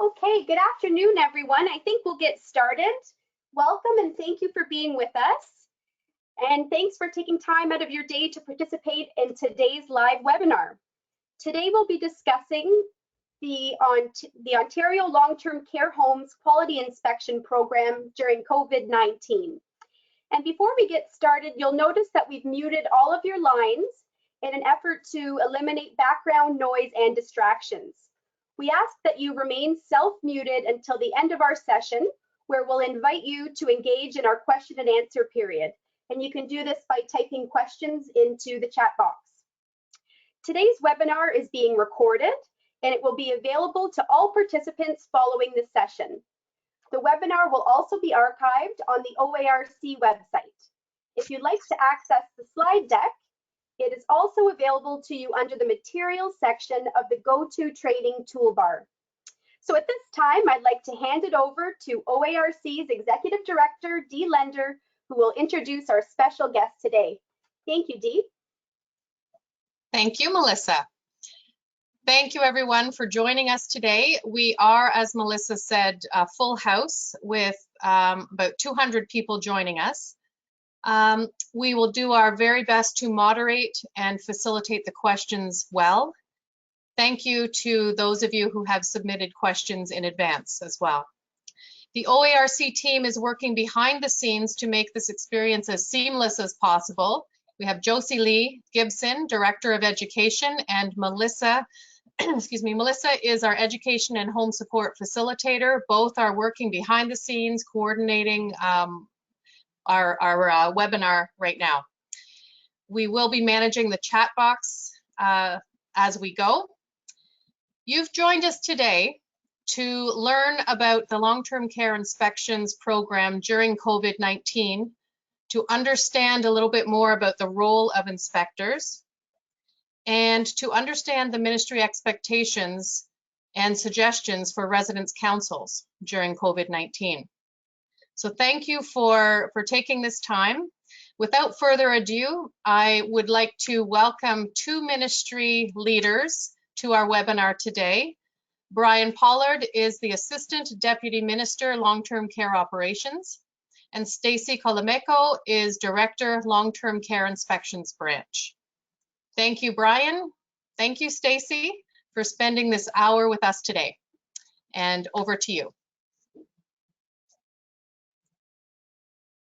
Okay, good afternoon, everyone. I think we'll get started. Welcome and thank you for being with us. And thanks for taking time out of your day to participate in today's live webinar. Today we'll be discussing the Ontario Long-Term Care Homes Quality Inspection Program during COVID-19. And before we get started, you'll notice that we've muted all of your lines in an effort to eliminate background noise and distractions. We ask that you remain self-muted until the end of our session, where we'll invite you to engage in our question and answer period. And you can do this by typing questions into the chat box. Today's webinar is being recorded, and it will be available to all participants following this session. The webinar will also be archived on the OARC website. If you'd like to access the slide deck, it is also available to you under the Materials section of the GoToTraining toolbar. So at this time, I'd like to hand it over to OARC's Executive Director, Dee Lender, who will introduce our special guest today. Thank you, Dee. Thank you, Melissa. Thank you, everyone, for joining us today. We are, as Melissa said, a full house with about 200 people joining us. We will do our very best to moderate and facilitate the questions well. Thank you to those of you who have submitted questions in advance as well. The OARC team is working behind the scenes to make this experience as seamless as possible. We have Josie Lee Gibson, Director of Education, and Melissa, Melissa is our Education and Home Support Facilitator. Both are working behind the scenes, coordinating our webinar right now. We will be managing the chat box as we go. You've joined us today to learn about the long-term care inspections program during COVID-19, to understand a little bit more about the role of inspectors, and to understand the ministry expectations and suggestions for residents' councils during COVID-19. So thank you for taking this time. Without further ado, I would like to welcome two ministry leaders to our webinar today. Brian Pollard is the Assistant Deputy Minister, Long-Term Care Operations, and Stacey Colameco is Director, Long-Term Care Inspections Branch. Thank you, Brian. Thank you, Stacey, for spending this hour with us today. And over to you.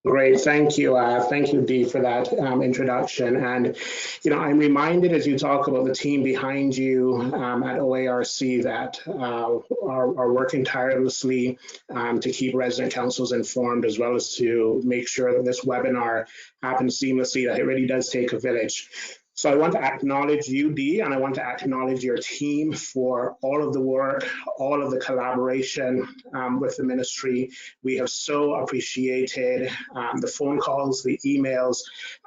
Great, thank you. Thank you, Dee, for that introduction. And, I'm reminded as you talk about the team behind you at OARC that are working tirelessly to keep resident councils informed, as well as to make sure that this webinar happens seamlessly, that it really does take a village. So I want to acknowledge you, Dee, and I want to acknowledge your team for all of the work, all of the collaboration with the ministry. We have so appreciated the phone calls, the emails,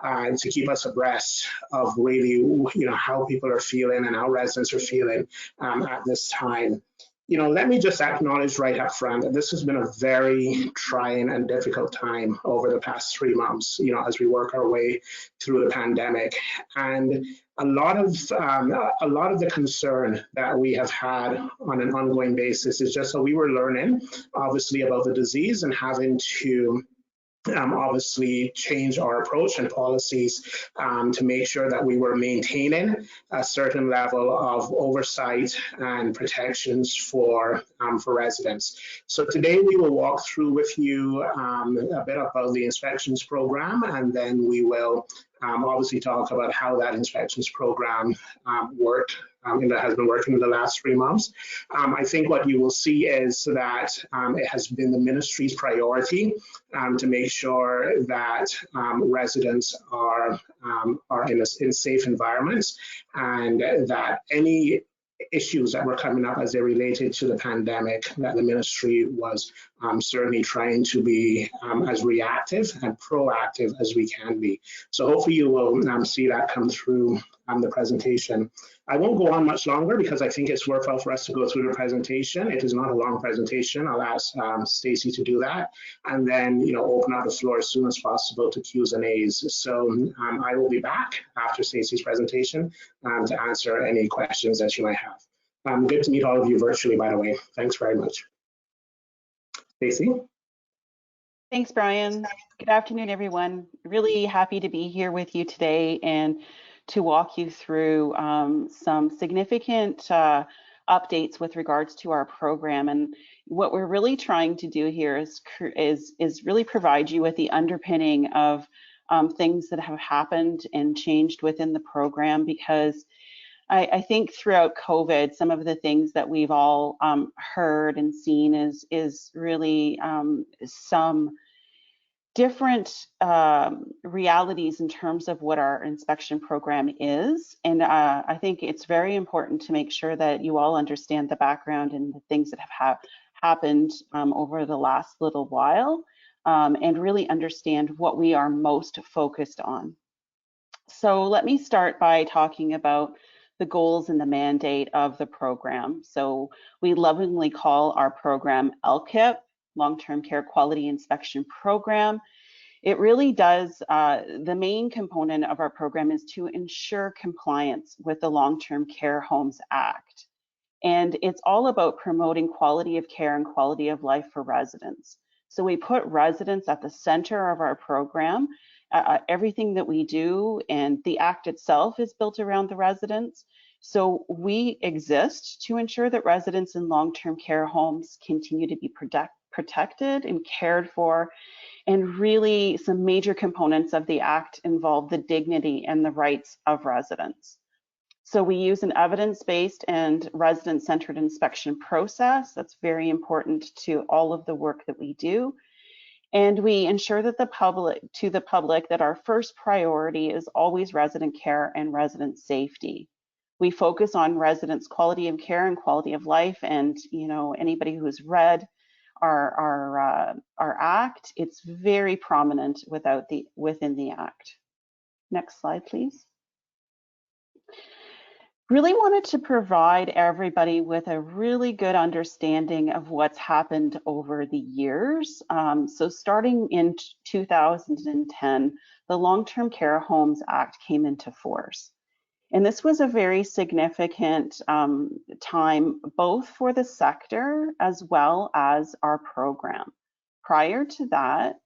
to keep us abreast of really, how people are feeling and how residents are feeling at this time. Let me just acknowledge right up front that this has been a very trying and difficult time over the past 3 months, as we work our way through the pandemic. And a lot of the concern that we have had on an ongoing basis is just that we were learning, obviously, about the disease and having to obviously change our approach and policies to make sure that we were maintaining a certain level of oversight and protections for residents. So today we will walk through with you a bit about the inspections program, and then we will obviously talk about how that inspections program worked. That has been working in the last 3 months. I think what you will see is that it has been the ministry's priority to make sure that residents are in safe environments, and that any issues that were coming up as they related to the pandemic, that the ministry was certainly trying to be as reactive and proactive as we can be. So hopefully you will see that come through the presentation. I won't go on much longer because I think it's worthwhile for us to go through the presentation. It is not a long presentation. I'll ask Stacey to do that, and then open up the floor as soon as possible to Q's and A's. So I will be back after Stacey's presentation to answer any questions that you might have. Good to meet all of you virtually, by the way. Thanks very much. Stacey? Thanks, Brian. Good afternoon, everyone. Really happy to be here with you today and to walk you through some significant updates with regards to our program. And what we're really trying to do here is really provide you with the underpinning of things that have happened and changed within the program, because I think throughout COVID, some of the things that we've all heard and seen is really some different realities in terms of what our inspection program is. And I think it's very important to make sure that you all understand the background and the things that have happened over the last little while, and really understand what we are most focused on. So let me start by talking about the goals and the mandate of the program. So we lovingly call our program LCIP, Long-Term Care Quality Inspection Program. It really does, the main component of our program is to ensure compliance with the Long-Term Care Homes Act. And it's all about promoting quality of care and quality of life for residents. So we put residents at the center of our program. Everything that we do, and the Act itself is built around the residents. So we exist to ensure that residents in long-term care homes continue to be protected and cared for. And really, some major components of the Act involve the dignity and the rights of residents. So we use an evidence-based and resident-centered inspection process. That's very important to all of the work that we do. And we ensure that the public that our first priority is always resident care and resident safety. We focus on residents' quality of care and quality of life. And anybody who's read our Act, it's very prominent within the Act. Next slide, please. Really wanted to provide everybody with a really good understanding of what's happened over the years. So starting in 2010, the Long-Term Care Homes Act came into force. And this was a very significant time, both for the sector as well as our program. Prior to that,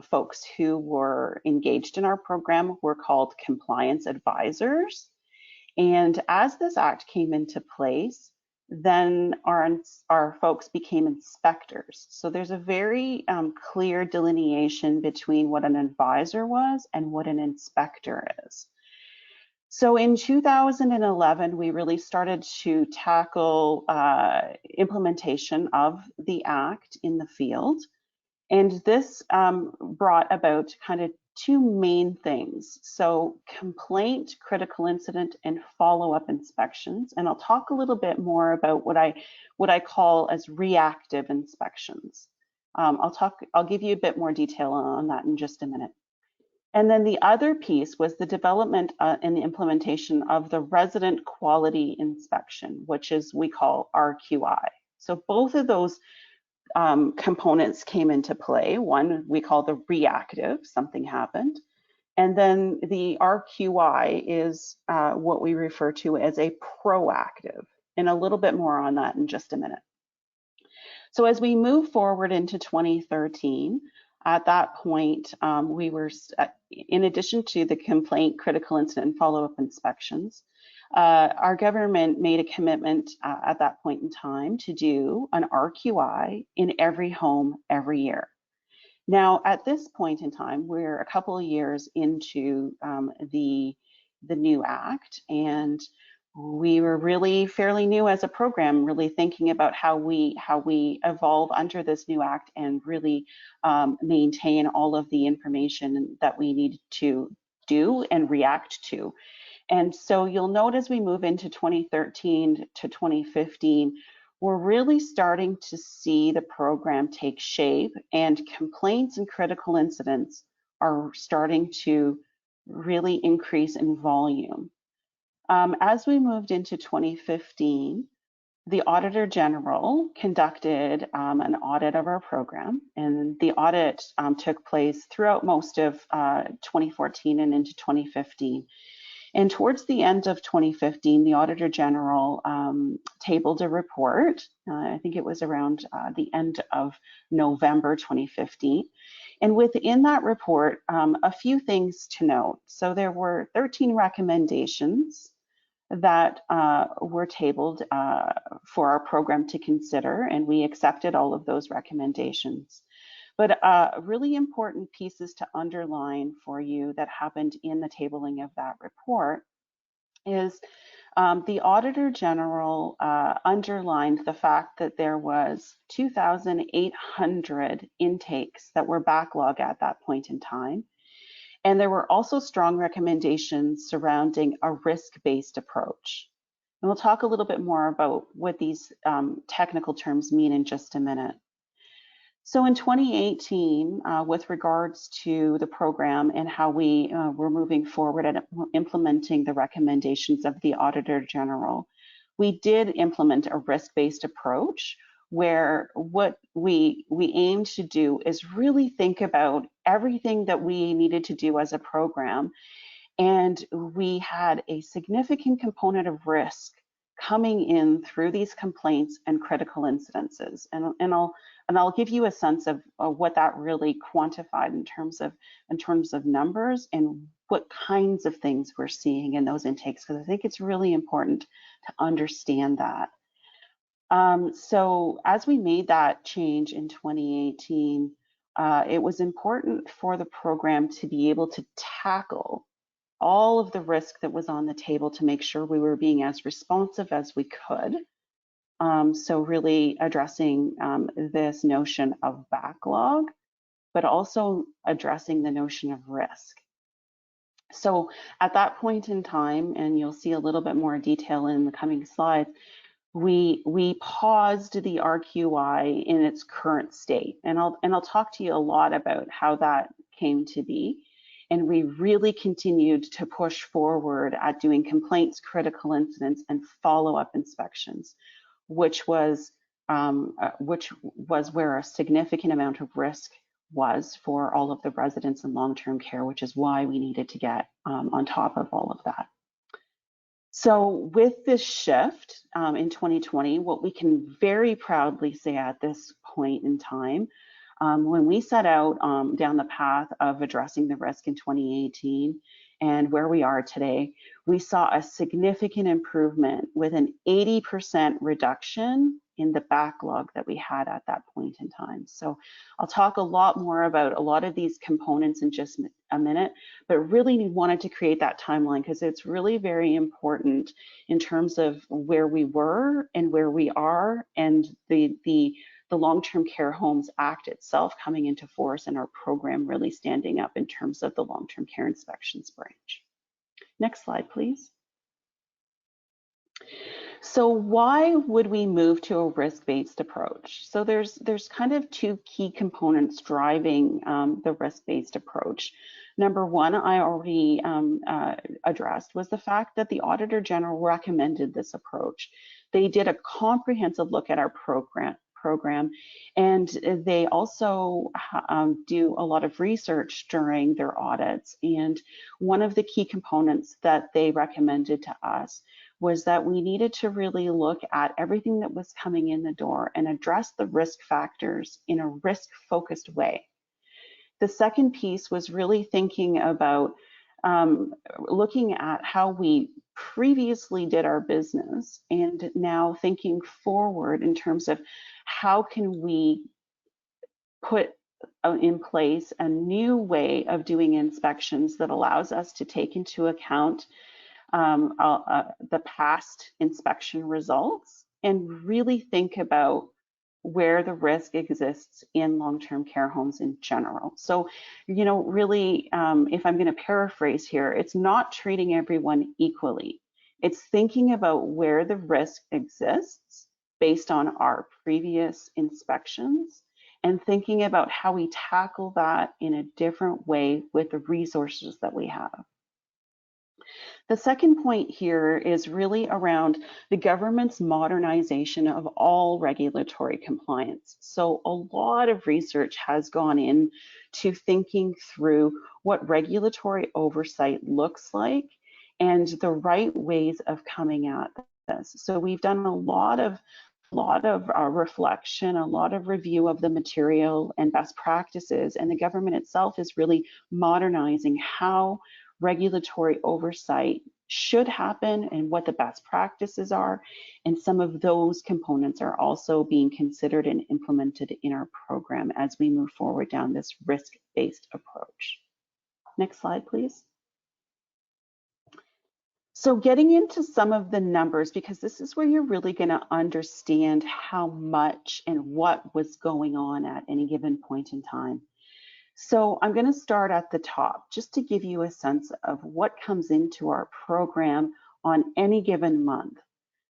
folks who were engaged in our program were called compliance advisors. And as this act came into place, then our folks became inspectors. So there's a very clear delineation between what an advisor was and what an inspector is. So in 2011, we really started to tackle implementation of the act in the field. And this brought about kind of two main things. So complaint, critical incident, and follow-up inspections. And I'll talk a little bit more about what I call as reactive inspections. I'll give you a bit more detail on that in just a minute. And then the other piece was the development and the implementation of the resident quality inspection, which we call RQI. So both of those components came into play. One we call the reactive, something happened. And then the RQI is what we refer to as a proactive, and a little bit more on that in just a minute. So as we move forward into 2013, at that point, we were, in addition to the complaint, critical incident, and follow-up inspections, our government made a commitment at that point in time to do an RQI in every home every year. Now, at this point in time, we're a couple of years into the new act, and we were really fairly new as a program, really thinking about how we evolve under this new act and really maintain all of the information that we need to do and react to. And so you'll note as we move into 2013 to 2015, we're really starting to see the program take shape, and complaints and critical incidents are starting to really increase in volume. As we moved into 2015, the Auditor General conducted an audit of our program, and the audit took place throughout most of 2014 and into 2015. And towards the end of 2015, the Auditor General tabled a report. I think it was around the end of November 2015. And within that report, a few things to note. So there were 13 recommendations that were tabled for our program to consider, and we accepted all of those recommendations. But really important pieces to underline for you that happened in the tabling of that report is the Auditor General underlined the fact that there was 2,800 intakes that were backlogged at that point in time. And there were also strong recommendations surrounding a risk-based approach. And we'll talk a little bit more about what these technical terms mean in just a minute. So in 2018, with regards to the program and how we were moving forward at implementing the recommendations of the Auditor General, we did implement a risk-based approach where what we aimed to do is really think about everything that we needed to do as a program. And we had a significant component of risk coming in through these complaints and critical incidences. And I'll give you a sense of what that really quantified in terms of numbers and what kinds of things we're seeing in those intakes, because I think it's really important to understand that. So as we made that change in 2018, it was important for the program to be able to tackle all of the risk that was on the table to make sure we were being as responsive as we could. So really addressing this notion of backlog, but also addressing the notion of risk. So at that point in time, and you'll see a little bit more detail in the coming slides, we paused the RQI in its current state. And I'll talk to you a lot about how that came to be. And we really continued to push forward at doing complaints, critical incidents, and follow-up inspections, which was where a significant amount of risk was for all of the residents in long-term care, which is why we needed to get on top of all of that. So with this shift in 2020, what we can very proudly say at this point in time, when we set out down the path of addressing the risk in 2018 and where we are today, we saw a significant improvement with an 80% reduction in the backlog that we had at that point in time. So I'll talk a lot more about a lot of these components in just a minute, but really wanted to create that timeline because it's really very important in terms of where we were and where we are, and the Long-Term Care Homes Act itself coming into force and our program really standing up in terms of the Long-Term Care Inspections branch. Next slide, please. So why would we move to a risk-based approach? So there's kind of two key components driving the risk-based approach. Number one, I already addressed, was the fact that the Auditor General recommended this approach. They did a comprehensive look at our program, and they also do a lot of research during their audits. And one of the key components that they recommended to us was that we needed to really look at everything that was coming in the door and address the risk factors in a risk-focused way. The second piece was really thinking about looking at how we previously did our business and now thinking forward in terms of how can we put in place a new way of doing inspections that allows us to take into account the past inspection results and really think about where the risk exists in long-term care homes in general. So, you know, really, if I'm going to paraphrase here, it's not treating everyone equally. It's thinking about where the risk exists based on our previous inspections and thinking about how we tackle that in a different way with the resources that we have. The second point here is really around the government's modernization of all regulatory compliance. So a lot of research has gone into thinking through what regulatory oversight looks like and the right ways of coming at this. So we've done a lot of reflection, a lot of review of the material and best practices, and the government itself is really modernizing how regulatory oversight should happen and what the best practices are. And some of those components are also being considered and implemented in our program as we move forward down this risk-based approach. Next slide, please. So getting into some of the numbers, because this is where you're really going to understand how much and what was going on at any given point in time. So I'm going to start at the top just to give you a sense of what comes into our program on any given month.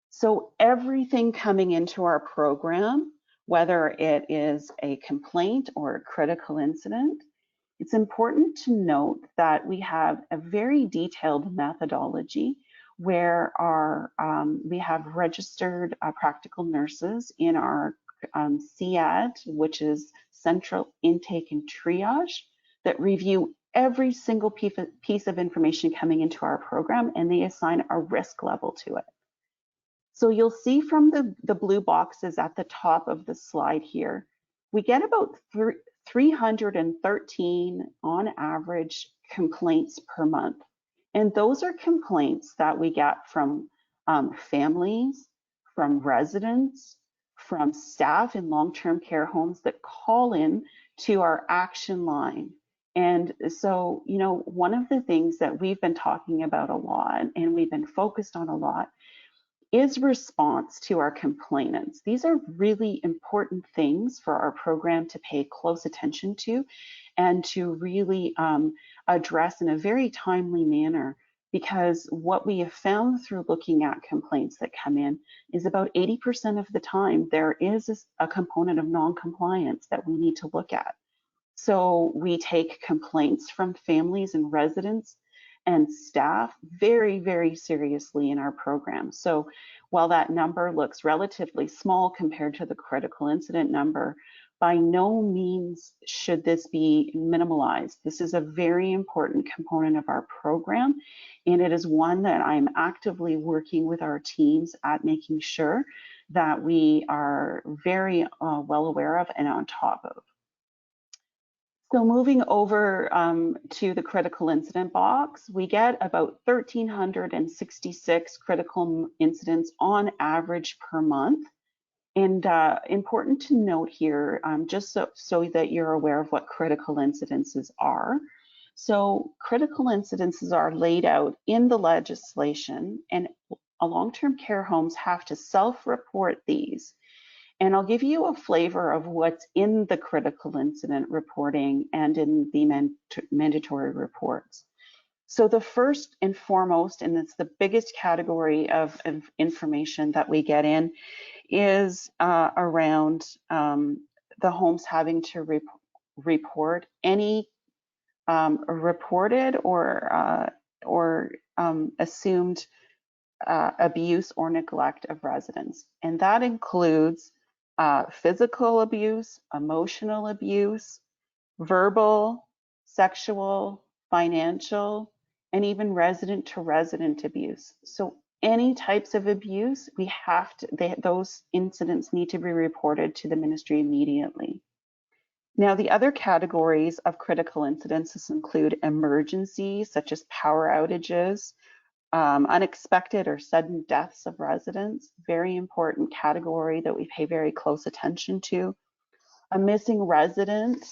So everything coming into our program, whether it is a complaint or a critical incident, it's important to note that we have a very detailed methodology where we have registered practical nurses in our CIAD, which is Central Intake and Triage, that review every single piece of information coming into our program, and they assign a risk level to it. So you'll see from the blue boxes at the top of the slide here, we get about 313 on average complaints per month. And those are complaints that we get from families, from residents, from staff in long-term care homes that call in to our action line. And so, you know, one of the things that we've been talking about a lot and we've been focused on a lot is response to our complainants. These are really important things for our program to pay close attention to and to really address in a very timely manner, because what we have found through looking at complaints that come in is about 80% of the time there is a component of non-compliance that we need to look at. So we take complaints from families and residents and staff very, very seriously in our program. So while that number looks relatively small compared to the critical incident number, by no means should this be minimalized. This is a very important component of our program, and it is one that I'm actively working with our teams at making sure that we are very well aware of and on top of. So moving over to the critical incident box, we get about 1,366 critical incidents on average per month. And important to note here, just so that you're aware of what critical incidences are. So critical incidences are laid out in the legislation, and long-term care homes have to self-report these. And I'll give you a flavor of what's in the critical incident reporting and in the mandatory reports. So the first and foremost, and it's the biggest category of information that we get in, is around the homes having to report any reported or assumed abuse or neglect of residents. And that includes physical abuse, emotional abuse, verbal, sexual, financial, and even resident to resident abuse. So any types of abuse, we have to, those incidents need to be reported to the ministry immediately. Now, the other categories of critical incidences include emergencies such as power outages, unexpected or sudden deaths of residents, very important category that we pay very close attention to. A missing resident,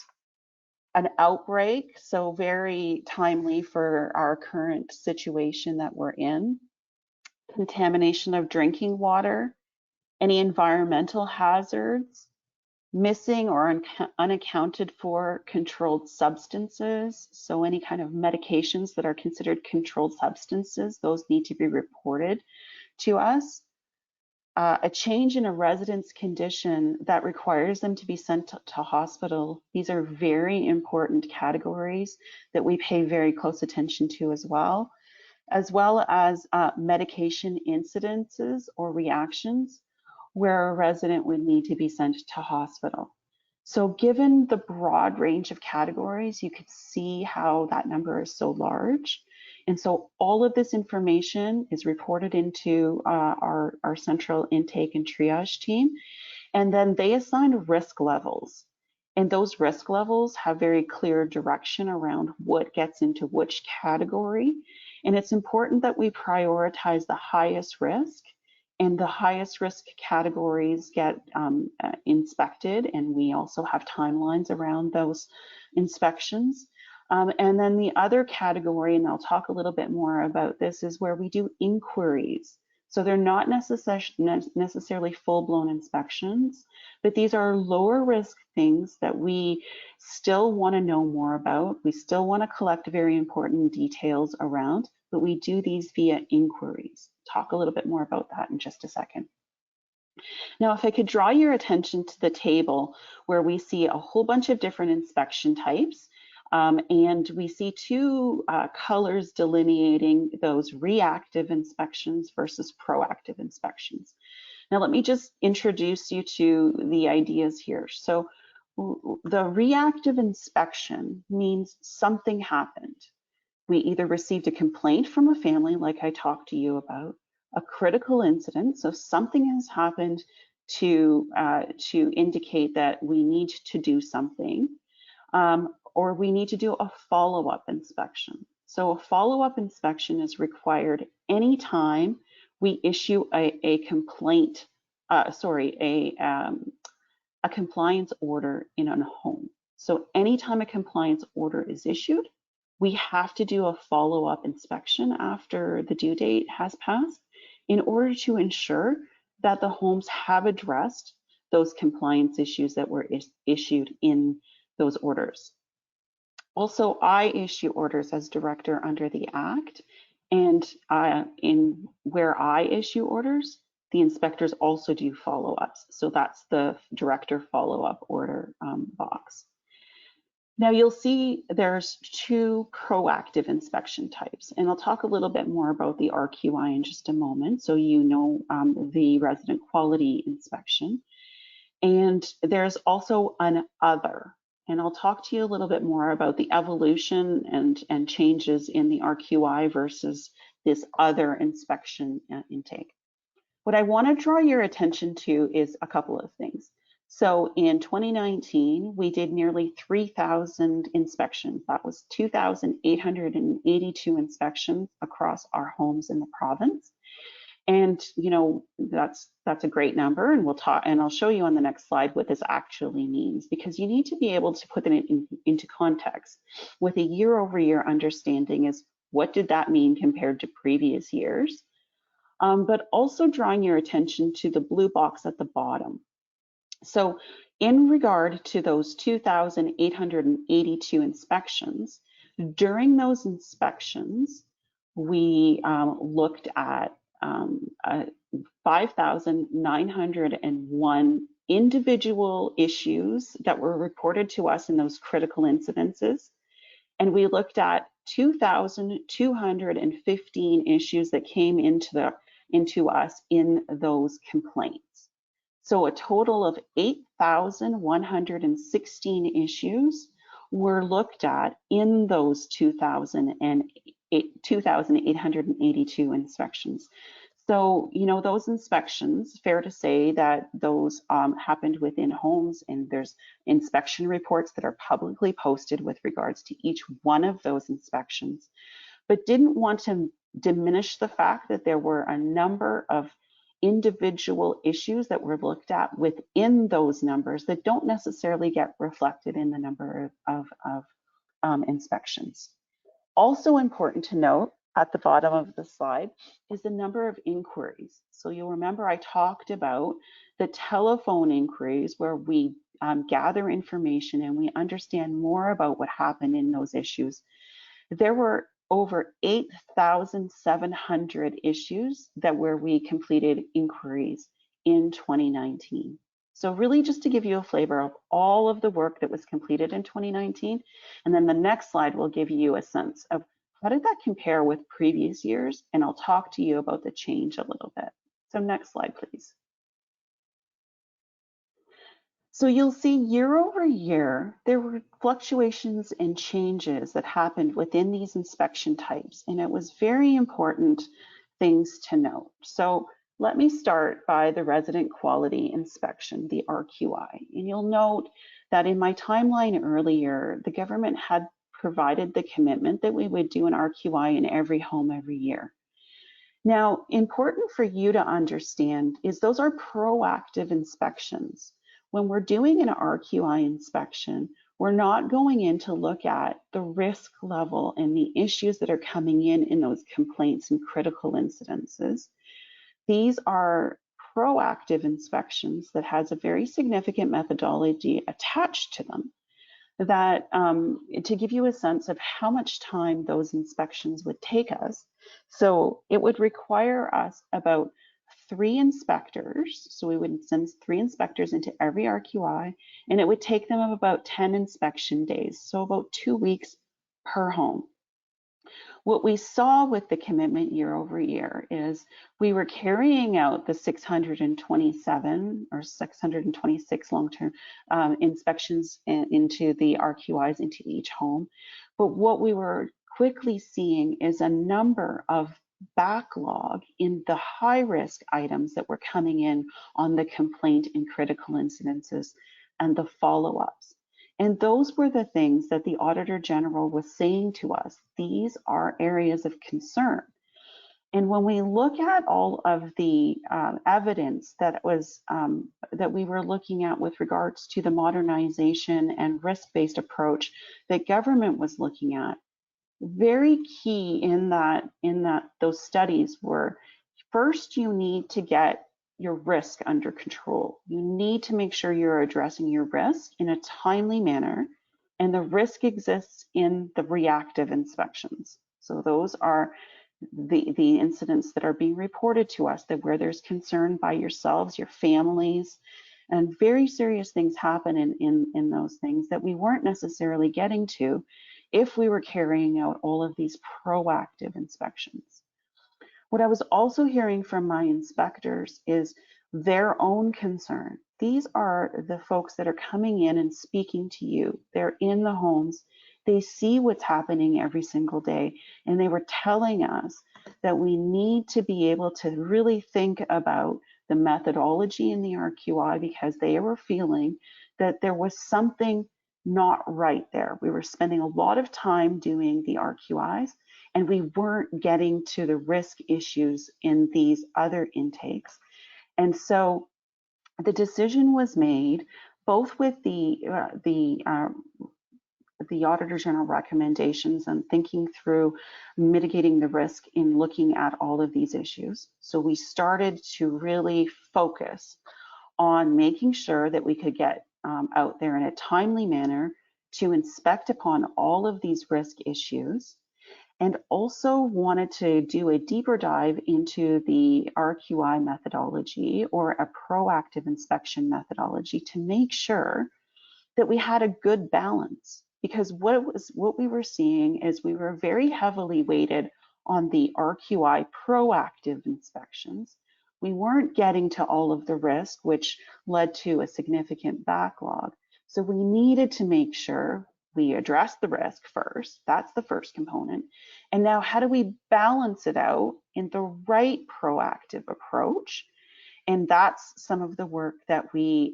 an outbreak, so very timely for our current situation that we're in. Contamination of drinking water, any environmental hazards, missing or unaccounted for controlled substances. So any kind of medications that are considered controlled substances, those need to be reported to us. A change in a resident's condition that requires them to be sent to hospital. These are very important categories that we pay very close attention to as well as medication incidences or reactions where a resident would need to be sent to hospital. So given the broad range of categories, you could see how that number is so large. And so all of this information is reported into our central intake and triage team, and then they assign risk levels. And those risk levels have very clear direction around what gets into which category. And it's important that we prioritize the highest risk, and the highest risk categories get inspected, and we also have timelines around those inspections. And then the other category, and I'll talk a little bit more about this, is where we do inquiries. So they're not necessarily full-blown inspections, but these are lower risk things that we still want to know more about. We still want to collect very important details around, but we do these via inquiries. Talk a little bit more about that in just a second. Now, if I could draw your attention to the table where we see a whole bunch of different inspection types, and we see two colors delineating those reactive inspections versus proactive inspections. Now, let me just introduce you to the ideas here. So the reactive inspection means something happened. We either received a complaint from a family, like I talked to you about, a critical incident, so something has happened to indicate that we need to do something, or we need to do a follow-up inspection. So a follow-up inspection is required anytime we issue a complaint, a compliance order in a home. So anytime a compliance order is issued, we have to do a follow-up inspection after the due date has passed in order to ensure that the homes have addressed those compliance issues that were issued in those orders. Also, I issue orders as director under the Act, and in where I issue orders, the inspectors also do follow-ups. So that's the director follow-up order box. Now you'll see there's two proactive inspection types, and I'll talk a little bit more about the RQI in just a moment, so you know the resident quality inspection. And there's also an other, and I'll talk to you a little bit more about the evolution and changes in the RQI versus this other inspection intake. What I want to draw your attention to is a couple of things. So in 2019, we did nearly 3,000 inspections. That was 2,882 inspections across our homes in the province. And you know, that's a great number, and we'll talk, and I'll show you on the next slide what this actually means, because you need to be able to put it into context with a year-over-year understanding is what did that mean compared to previous years, but also drawing your attention to the blue box at the bottom. So in regard to those 2,882 inspections, during those inspections, we looked at 5,901 individual issues that were reported to us in those critical incidences. And we looked at 2,215 issues that came into us in those complaints. So a total of 8,116 issues were looked at in those 2,882 inspections. So, you know, those inspections, fair to say that those happened within homes, and there's inspection reports that are publicly posted with regards to each one of those inspections, but didn't want to diminish the fact that there were a number of individual issues that were looked at within those numbers that don't necessarily get reflected in the number of inspections. Also important to note at the bottom of the slide is the number of inquiries. So you'll remember I talked about the telephone inquiries where we gather information and we understand more about what happened in those issues. There were over 8,700 issues where we completed inquiries in 2019. So really just to give you a flavor of all of the work that was completed in 2019. And then the next slide will give you a sense of how did that compare with previous years? And I'll talk to you about the change a little bit. So next slide, please. So you'll see year over year, there were fluctuations and changes that happened within these inspection types, and it was very important things to note. So let me start by the resident quality inspection, the RQI. And you'll note that in my timeline earlier, the government had provided the commitment that we would do an RQI in every home every year. Now, important for you to understand is those are proactive inspections. When we're doing an RQI inspection, we're not going in to look at the risk level and the issues that are coming in those complaints and critical incidences. These are proactive inspections that has a very significant methodology attached to them that to give you a sense of how much time those inspections would take us. So it would require us about 3 inspectors. So we would send 3 inspectors into every RQI, and it would take them about 10 inspection days. So about 2 weeks per home. What we saw with the commitment year over year is we were carrying out the 627 or 626 long-term inspections into the RQIs into each home. But what we were quickly seeing is a number of backlog in the high-risk items that were coming in on the complaint and critical incidences and the follow-ups. And those were the things that the Auditor General was saying to us. These are areas of concern. And when we look at all of the evidence that was that we were looking at with regards to the modernization and risk-based approach that government was looking at, very key in that those studies were, first you need to get your risk under control. You need to make sure you're addressing your risk in a timely manner, and the risk exists in the reactive inspections. So those are the incidents that are being reported to us, that where there's concern by yourselves, your families, and very serious things happen in those things that we weren't necessarily getting to if we were carrying out all of these proactive inspections. What I was also hearing from my inspectors is their own concern. These are the folks that are coming in and speaking to you. They're in the homes. They see what's happening every single day. And they were telling us that we need to be able to really think about the methodology in the RQI, because they were feeling that there was something not right there. We were spending a lot of time doing the RQIs, and we weren't getting to the risk issues in these other intakes. And so the decision was made, both with the Auditor General recommendations and thinking through mitigating the risk in looking at all of these issues. So we started to really focus on making sure that we could get out there in a timely manner to inspect upon all of these risk issues, and also wanted to do a deeper dive into the RQI methodology, or a proactive inspection methodology, to make sure that we had a good balance. Because what we were seeing is we were very heavily weighted on the RQI proactive inspections. We weren't getting to all of the risk, which led to a significant backlog. So we needed to make sure we address the risk first. That's the first component. And now how do we balance it out in the right proactive approach? And that's some of the work that we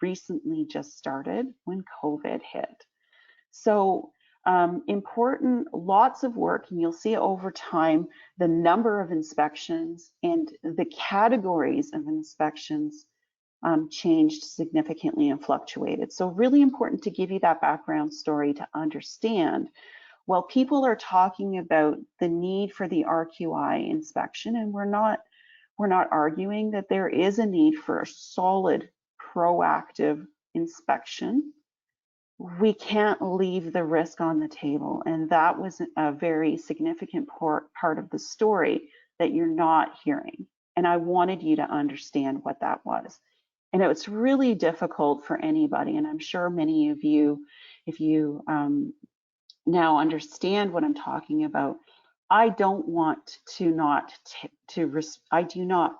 recently just started when COVID hit. So important, lots of work, and you'll see over time the number of inspections and the categories of inspections changed significantly and fluctuated. So really important to give you that background story to understand, while people are talking about the need for the RQI inspection, and we're not arguing that there is a need for a solid proactive inspection, we can't leave the risk on the table. And that was a very significant part of the story that you're not hearing. And I wanted you to understand what that was. And it was really difficult for anybody. And I'm sure many of you, if you now understand what I'm talking about, I don't want to I do not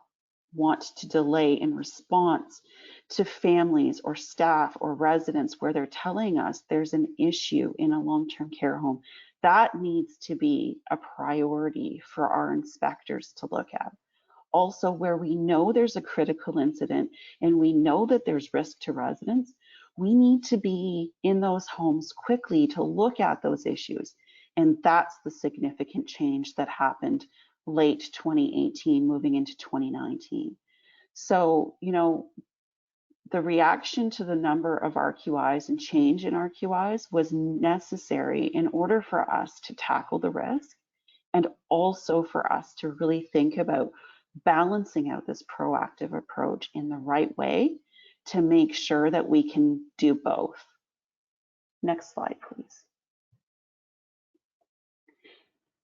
want to delay in response to families or staff or residents where they're telling us there's an issue in a long-term care home, that needs to be a priority for our inspectors to look at. Also, where we know there's a critical incident and we know that there's risk to residents, we need to be in those homes quickly to look at those issues. And that's the significant change that happened late 2018, moving into 2019. So, you know, the reaction to the number of RQIs and change in RQIs was necessary in order for us to tackle the risk and also for us to really think about balancing out this proactive approach in the right way to make sure that we can do both. Next slide, please.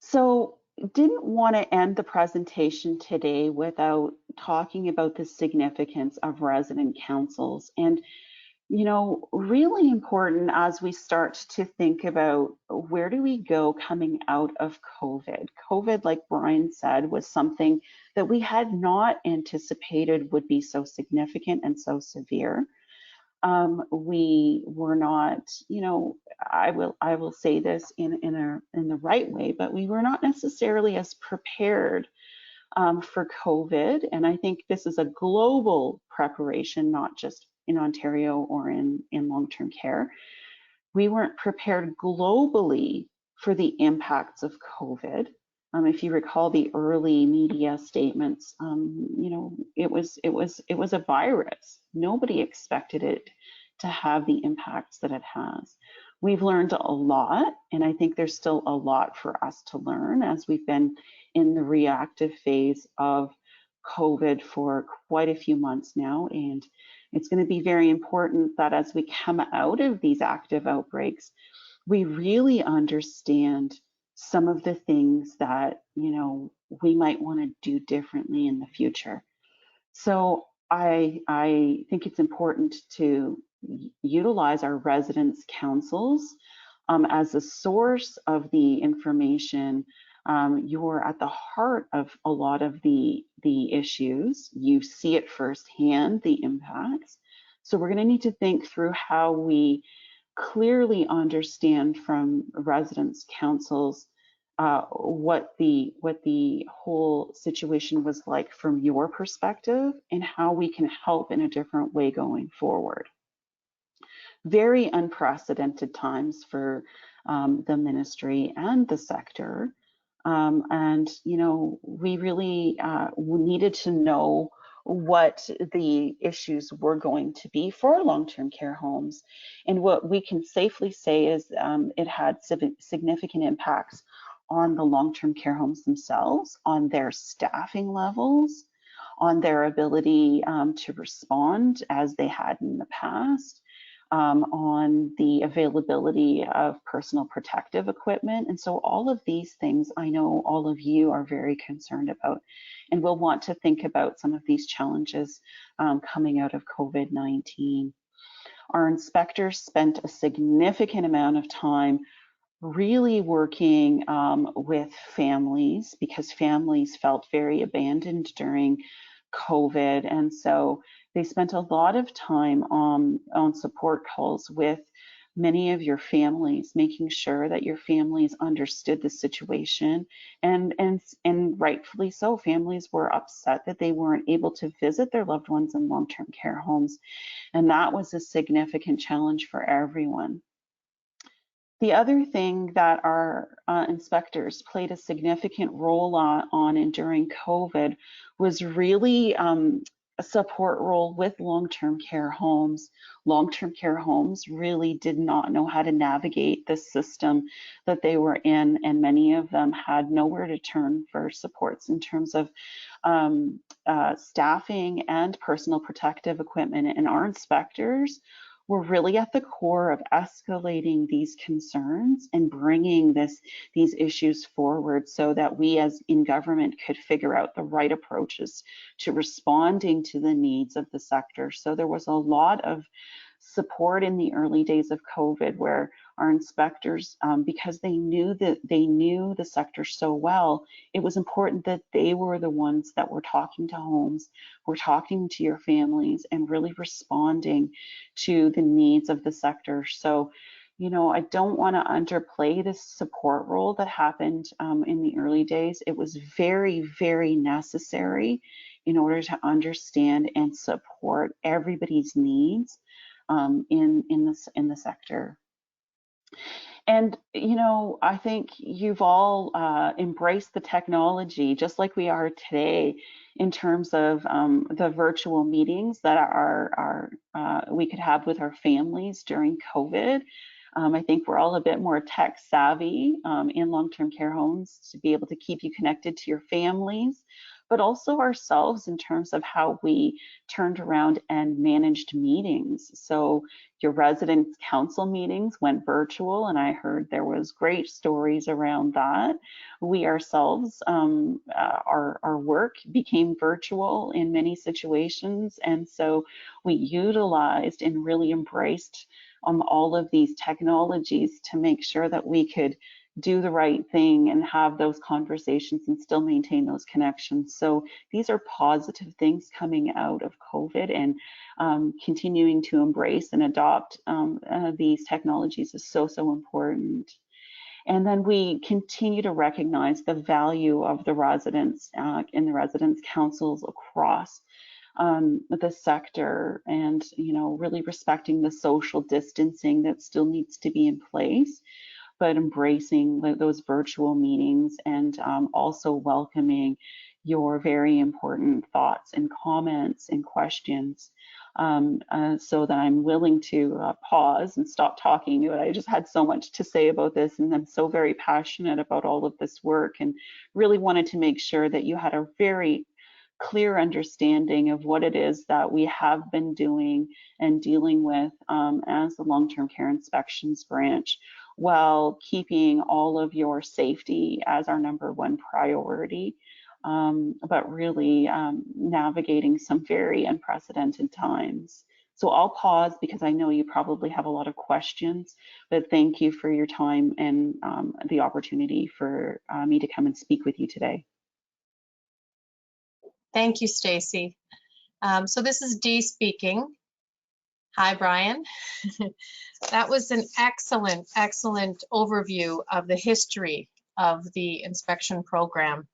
So didn't want to end the presentation today without talking about the significance of resident councils. And, you know, really important as we start to think about where do we go coming out of COVID. COVID, like Brian said, was something that we had not anticipated would be so significant and so severe. We were not, you know, I will say this in the right way, but we were not necessarily as prepared for COVID. And I think this is a global preparation, not just in Ontario or in long-term care. We weren't prepared globally for the impacts of COVID. If you recall the early media statements, you know, it was a virus. Nobody expected it to have the impacts that it has. We've learned a lot, and I think there's still a lot for us to learn as we've been in the reactive phase of COVID for quite a few months now. And it's going to be very important that as we come out of these active outbreaks, we really understand some of the things that, you know, we might want to do differently in the future. So I think it's important to utilize our residents' councils as a source of the information. You're at the heart of a lot of the issues. You see it firsthand, the impacts. So we're going to need to think through how we clearly understand from residents' councils what the whole situation was like from your perspective and how we can help in a different way going forward. Very unprecedented times for the ministry and the sector. And, you know, we really needed to know what the issues were going to be for long-term care homes. And what we can safely say is it had significant impacts on the long-term care homes themselves, on their staffing levels, on their ability to respond as they had in the past, on the availability of personal protective equipment. And so all of these things, I know all of you are very concerned about, and will want to think about some of these challenges coming out of COVID-19. Our inspectors spent a significant amount of time really working with families, because families felt very abandoned during COVID. And so they spent a lot of time on support calls with many of your families, making sure that your families understood the situation. And rightfully so, families were upset that they weren't able to visit their loved ones in long-term care homes. And that was a significant challenge for everyone. The other thing that our inspectors played a significant role on and during COVID was really a support role with long-term care homes. Long-term care homes really did not know how to navigate the system that they were in, and many of them had nowhere to turn for supports in terms of staffing and personal protective equipment. And our inspectors were really at the core of escalating these concerns and bringing these issues forward so that we as in government could figure out the right approaches to responding to the needs of the sector. So there was a lot of support in the early days of COVID, where our inspectors, because they knew the sector so well, it was important that they were the ones that were talking to homes, were talking to your families, and really responding to the needs of the sector. So, you know, I don't want to underplay this support role that happened in the early days. It was very, very necessary in order to understand and support everybody's needs in the sector. And, you know, I think you've all embraced the technology just like we are today in terms of the virtual meetings that we could have with our families during COVID. I think we're all a bit more tech savvy in long-term care homes to be able to keep you connected to your families, but also ourselves in terms of how we turned around and managed meetings. So your residence council meetings went virtual, and I heard there was great stories around that. We ourselves, our work became virtual in many situations, and so we utilized and really embraced all of these technologies to make sure that we could do the right thing and have those conversations and still maintain those connections. So these are positive things coming out of COVID, and continuing to embrace and adopt these technologies is so, so important. And then we continue to recognize the value of the residents in the residence councils across the sector, and, you know, really respecting the social distancing that still needs to be in place, but embracing those virtual meetings, and also welcoming your very important thoughts and comments and questions, so that I'm willing to pause and stop talking. But I just had so much to say about this, and I'm so very passionate about all of this work, and really wanted to make sure that you had a very clear understanding of what it is that we have been doing and dealing with as the long-term care inspections branch, while keeping all of your safety as our #1 priority, but really navigating some very unprecedented times. So I'll pause because I know you probably have a lot of questions, but thank you for your time and the opportunity for me to come and speak with you today. Thank you, Stacey. So this is Dee speaking. Hi, Brian. That was an excellent, excellent overview of the history of the inspection program.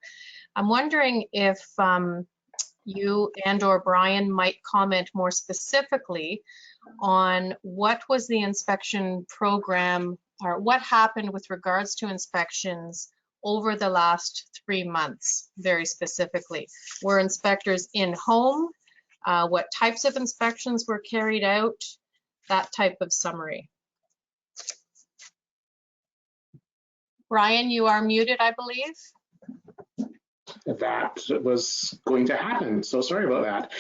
I'm wondering if you and/or Brian might comment more specifically on what was the inspection program, or what happened with regards to inspections over the last 3 months, very specifically. Were inspectors in home? What types of inspections were carried out? That type of summary. Brian, you are muted, I believe. That was going to happen, so sorry about that.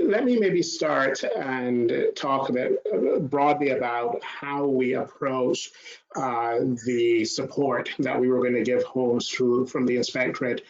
Let me maybe start and talk a bit broadly about how we approach the support that we were going to give homes from the inspectorate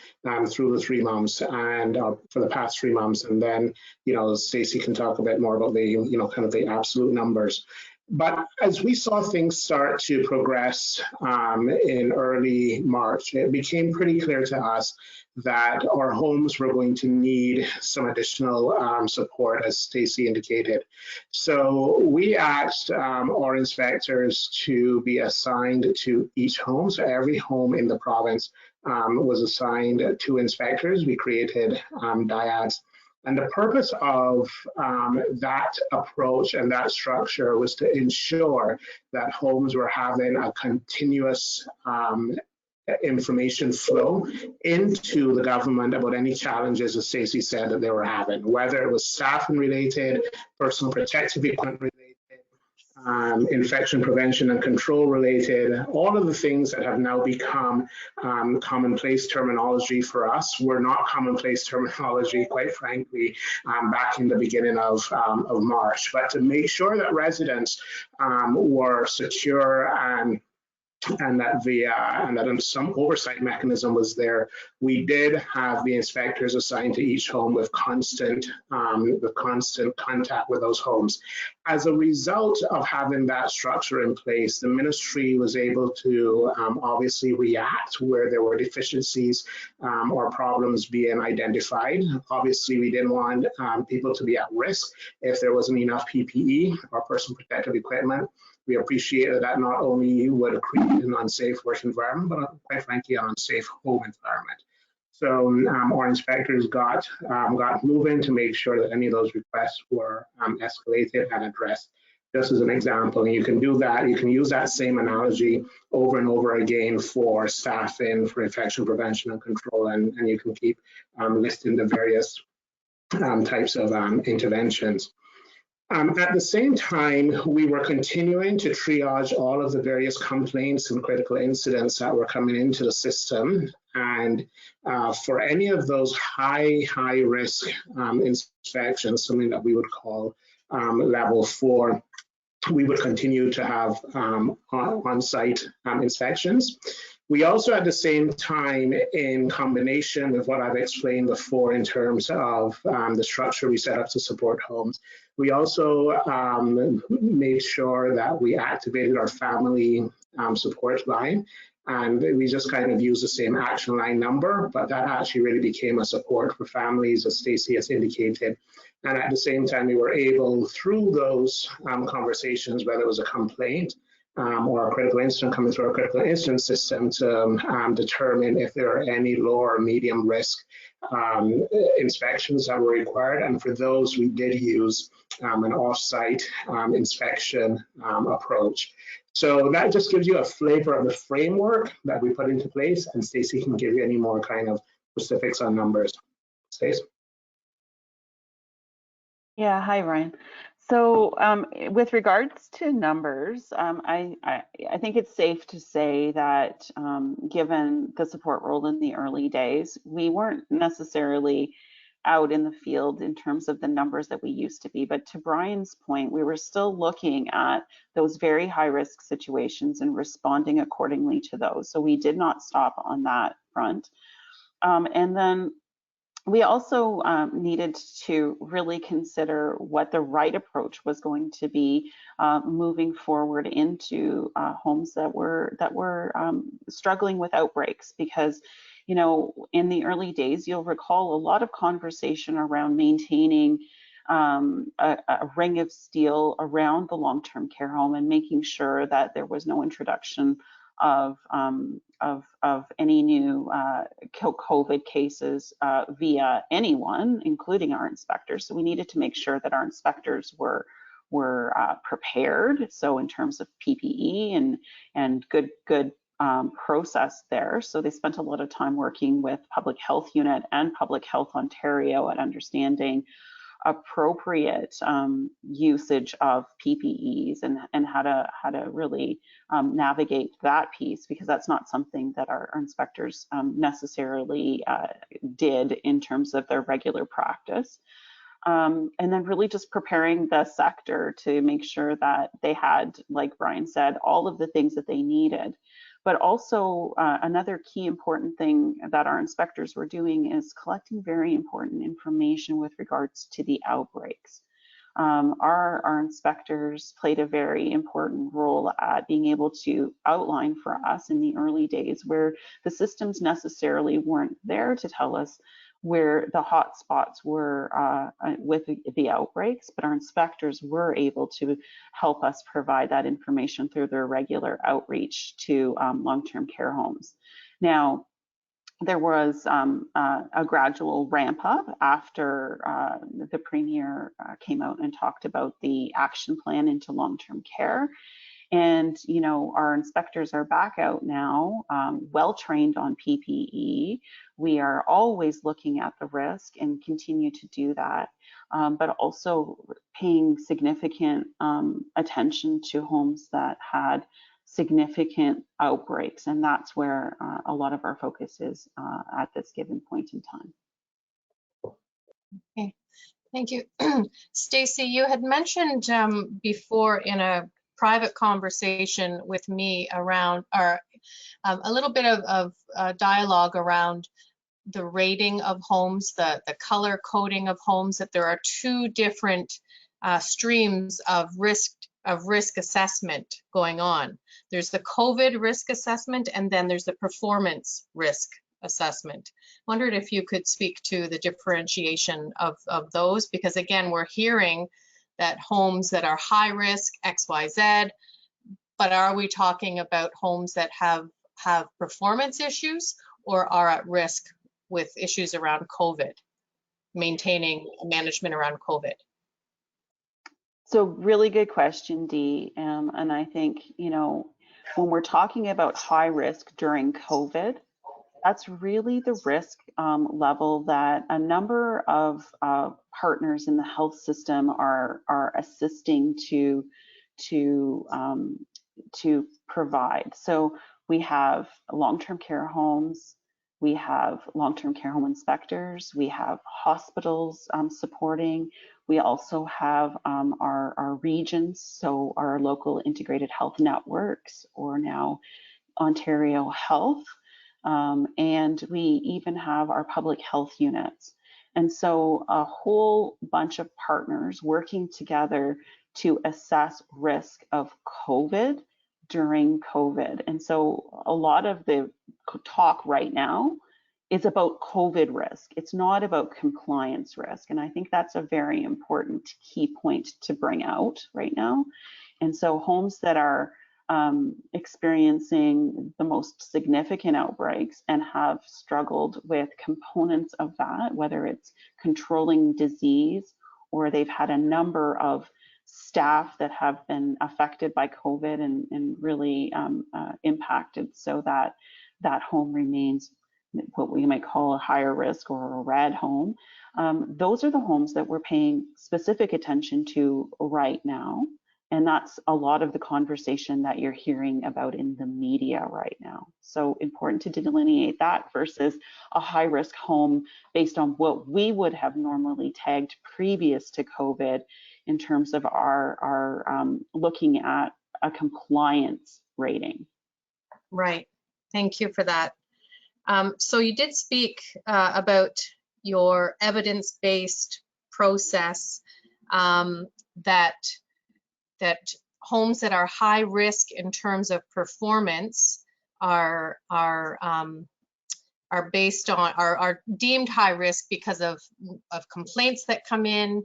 through the 3 months, and for the past 3 months, and then, you know, Stacey can talk a bit more about the, you know, kind of the absolute numbers. But as we saw things start to progress in early March, it became pretty clear to us that our homes were going to need some additional support, as Stacey indicated. So we asked our inspectors to be assigned to each home. So every home in the province was assigned 2 inspectors. We created dyads. And the purpose of that approach and that structure was to ensure that homes were having a continuous information flow into the government about any challenges, as Stacey said, that they were having, whether it was staffing related, personal protective equipment related, infection prevention and control related. All of the things that have now become commonplace terminology for us were not commonplace terminology, quite frankly, back in the beginning of March. But to make sure that residents were secure and and that some oversight mechanism was there, we did have the inspectors assigned to each home with constant contact with those homes. As a result of having that structure in place, the ministry was able to obviously react where there were deficiencies or problems being identified. Obviously, we didn't want people to be at risk if there wasn't enough PPE or personal protective equipment. We appreciated that not only would create an unsafe work environment, but quite frankly, an unsafe home environment. So our inspectors got moving to make sure that any of those requests were escalated and addressed. Just as an example, and you can do that, you can use that same analogy over and over again for staffing, for infection prevention and control, and you can keep listing the various types of interventions. At the same time, we were continuing to triage all of the various complaints and critical incidents that were coming into the system. And for any of those high risk inspections, something that we would call level 4, we would continue to have on-site inspections. We also, at the same time, in combination with what I've explained before in terms of the structure we set up to support homes, we also made sure that we activated our family support line. And we just kind of used the same action line number, but that actually really became a support for families, as Stacey has indicated. And at the same time, we were able, through those conversations, whether it was a complaint or a critical incident coming through our critical incident system, to determine if there are any low or medium risk inspections that were required. And for those, we did use an off-site inspection approach. So that just gives you a flavor of the framework that we put into place, and Stacey can give you any more kind of specifics on numbers. Stacey? Yeah, hi, Ryan. So with regards to numbers, I think it's safe to say that given the support role in the early days, we weren't necessarily out in the field in terms of the numbers that we used to be. But to Brian's point, we were still looking at those very high risk situations and responding accordingly to those. So we did not stop on that front. And then we also needed to really consider what the right approach was going to be moving forward into homes that were struggling with outbreaks, because, you know, in the early days, you'll recall a lot of conversation around maintaining a ring of steel around the long-term care home and making sure that there was no introduction of any new COVID cases via anyone, including our inspectors. So we needed to make sure that our inspectors were prepared. So in terms of PPE and good process there. So they spent a lot of time working with Public Health Unit and Public Health Ontario at understanding appropriate usage of PPEs and how to really navigate that piece, because that's not something that our inspectors necessarily did in terms of their regular practice. And then really just preparing the sector to make sure that they had, like Brian said, all of the things that they needed. But also another key important thing that our inspectors were doing is collecting very important information with regards to the outbreaks. Our inspectors played a very important role at being able to outline for us in the early days where the systems necessarily weren't there to tell us where the hot spots were with the outbreaks, but our inspectors were able to help us provide that information through their regular outreach to long-term care homes. Now, there was a gradual ramp up after the Premier came out and talked about the action plan into long-term care. And, you know, our inspectors are back out now, well trained on PPE. We are always looking at the risk and continue to do that, but also paying significant attention to homes that had significant outbreaks. And that's where a lot of our focus is at this given point in time. Okay, thank you. Stacey, you had mentioned before in a private conversation with me around, or a little bit of dialogue around the rating of homes, the color coding of homes, that there are two different streams of risk assessment going on. There's the COVID risk assessment, and then there's the performance risk assessment. Wondered if you could speak to the differentiation of those, because again, we're hearing that homes that are high risk, XYZ, but are we talking about homes that have performance issues or are at risk with issues around COVID, maintaining management around COVID? So really good question, Dee. And I think, you know, when we're talking about high risk during COVID, that's really the risk level that a number of partners in the health system are assisting to provide. So we have long-term care homes, we have long-term care home inspectors, we have hospitals supporting. We also have our regions, so our local integrated health networks, or now Ontario Health. And we even have our public health units. And so a whole bunch of partners working together to assess risk of COVID during COVID. And so a lot of the talk right now is about COVID risk. It's not about compliance risk. And I think that's a very important key point to bring out right now. And so homes that are experiencing the most significant outbreaks and have struggled with components of that, whether it's controlling disease or they've had a number of staff that have been affected by COVID and really impacted, so that that home remains what we might call a higher risk or a red home. Those are the homes that we're paying specific attention to right now. And that's a lot of the conversation that you're hearing about in the media right now. So important to delineate that versus a high risk home based on what we would have normally tagged previous to COVID in terms of our looking at a compliance rating. Right, thank you for that. So you did speak about your evidence-based process, that homes that are high risk in terms of performance are based on, are deemed high risk because of complaints that come in.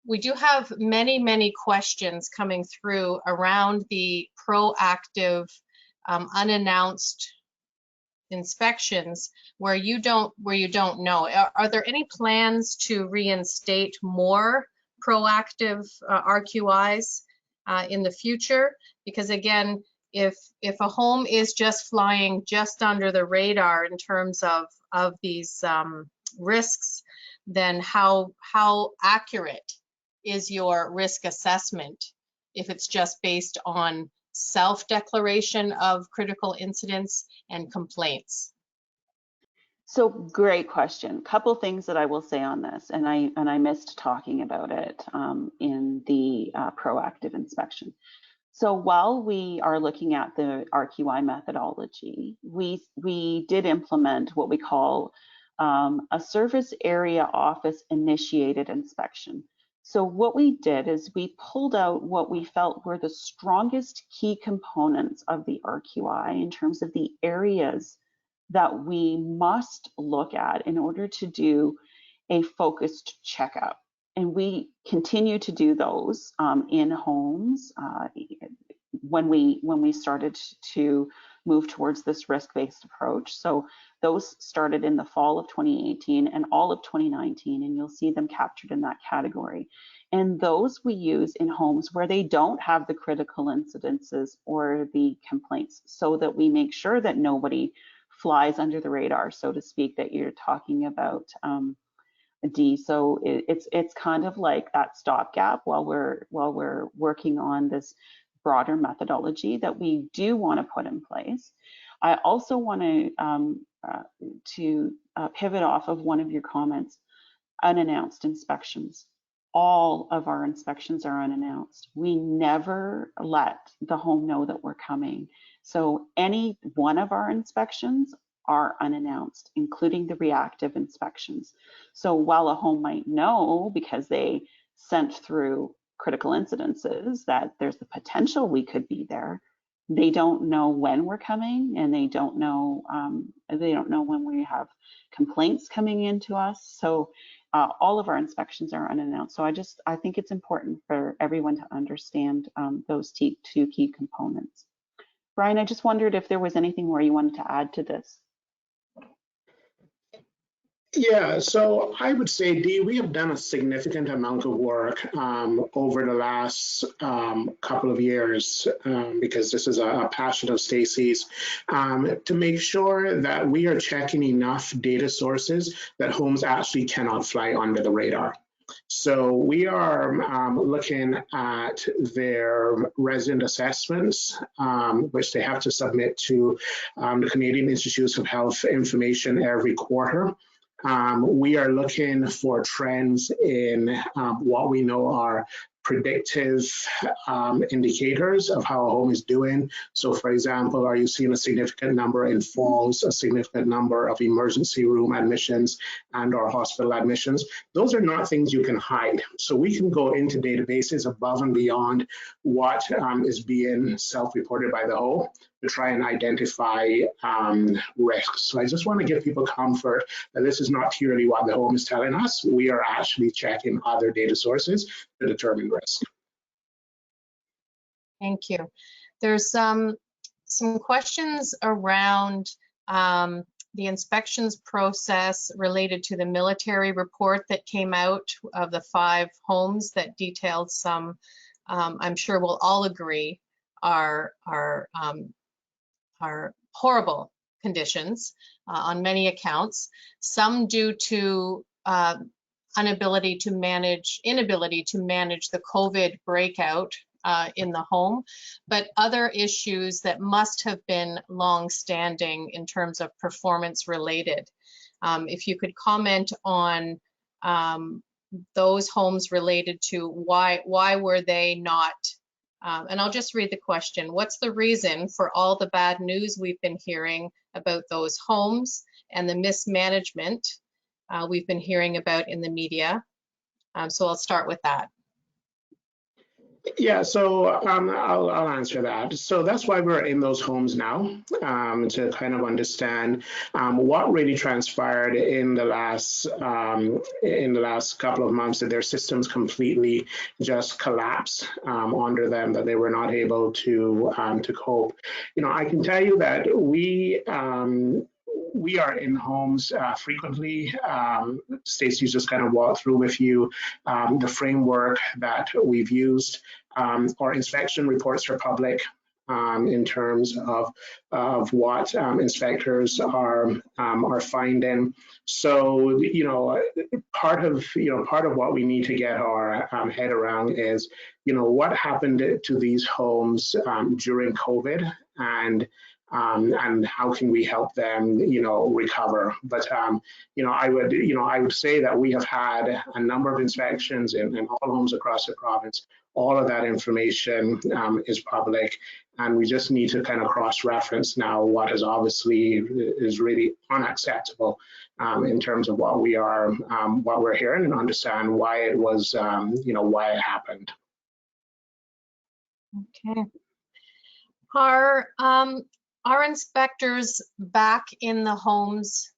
We do have many questions coming through around the proactive, unannounced inspections where you don't know. Are there any plans to reinstate more proactive RQIs in the future? Because again, if a home is just flying just under the radar in terms of these risks, then how accurate is your risk assessment if it's just based on self-declaration of critical incidents and complaints? So great question. Couple things that I will say on this, and I missed talking about it in the proactive inspection. So while we are looking at the RQI methodology, we did implement what we call a service area office initiated inspection. So what we did is we pulled out what we felt were the strongest key components of the RQI in terms of the areas that we must look at in order to do a focused checkup. And we continue to do those in homes when we started to move towards this risk-based approach. So those started in the fall of 2018 and all of 2019, and you'll see them captured in that category. And those we use in homes where they don't have the critical incidences or the complaints, so that we make sure that nobody flies under the radar, so to speak, that you're talking about, Dee. So it's kind of like that stopgap while we're working on this broader methodology that we do want to put in place. I also want to pivot off of one of your comments, unannounced inspections. all of our inspections are unannounced. We never let the home know that we're coming. So any one of our inspections are unannounced, including the reactive inspections. So while a home might know, because they sent through critical incidences, that there's the potential we could be there, they don't know when we're coming, and they don't know when we have complaints coming into us. So all of our inspections are unannounced. So I think it's important for everyone to understand those two key components. Brian, I just wondered if there was anything more you wanted to add to this. Yeah, so I would say, Dee, we have done a significant amount of work over the last couple of years, because this is a passion of Stacey's, to make sure that we are checking enough data sources that homes actually cannot fly under the radar. So we are looking at their resident assessments, which they have to submit to the Canadian Institutes of Health information every quarter. We are looking for trends in what we know are predictive indicators of how a home is doing. So for example, are you seeing a significant number in falls, a significant number of emergency room admissions and or hospital admissions? Those are not things you can hide. So we can go into databases above and beyond what is being self-reported by the home to try and identify risks. So I just want to give people comfort that this is not purely what the home is telling us. We are actually checking other data sources to determine risk. Thank you. There's some questions around the inspections process related to the military report that came out of the 5 homes that detailed some, I'm sure we'll all agree, are horrible conditions on many accounts, some due to inability to manage the COVID breakout in the home, but other issues that must have been long-standing in terms of performance related. If you could comment on those homes related to why were they not, and I'll just read the question. What's the reason for all the bad news we've been hearing about those homes and the mismanagement we've been hearing about in the media? So I'll start with that. Yeah, so I'll answer that. So that's why we're in those homes now, to kind of understand what really transpired in the last couple of months, that their systems completely just collapsed under them, that they were not able to cope. You know, I can tell you that we are in homes frequently. Stacey's just kind of walked through with you the framework that we've used. Our inspection reports are public in terms of what inspectors are finding. So, you know, part of what we need to get our head around is, you know, what happened to these homes during COVID, and how can we help them, you know, recover. But you know, I would say that we have had a number of inspections in all homes across the province. All of that information is public, and we just need to kind of cross-reference now what is obviously is really unacceptable in terms of what we're hearing, and understand why it was, you know, why it happened. Okay. Are inspectors back in the homes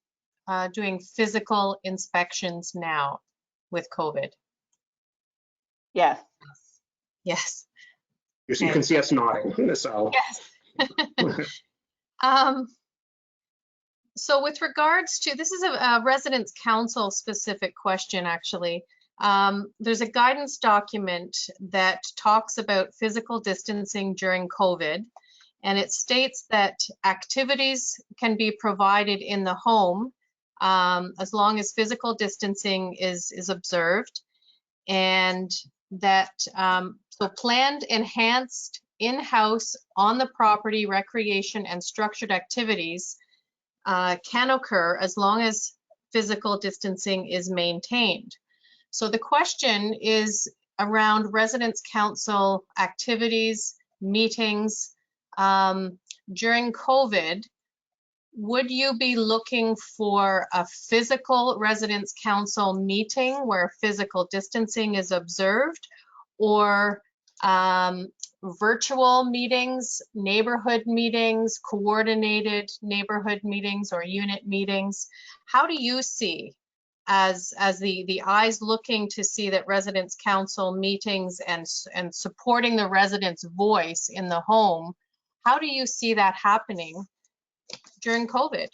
doing physical inspections now with COVID? Yes. Yes. You can see us nodding. So. Yes. So with regards to, this is a residents council specific question actually. There's a guidance document that talks about physical distancing during COVID, and it states that activities can be provided in the home as long as physical distancing is observed, and that so planned, enhanced, in-house, on the property recreation and structured activities can occur as long as physical distancing is maintained. So the question is around residence council activities, meetings. During COVID, would you be looking for a physical residence council meeting where physical distancing is observed, or virtual meetings, neighborhood meetings, coordinated neighborhood meetings or unit meetings? How do you see, as the eyes looking to see that residence council meetings and supporting the resident's voice in the home, how do you see that happening during COVID?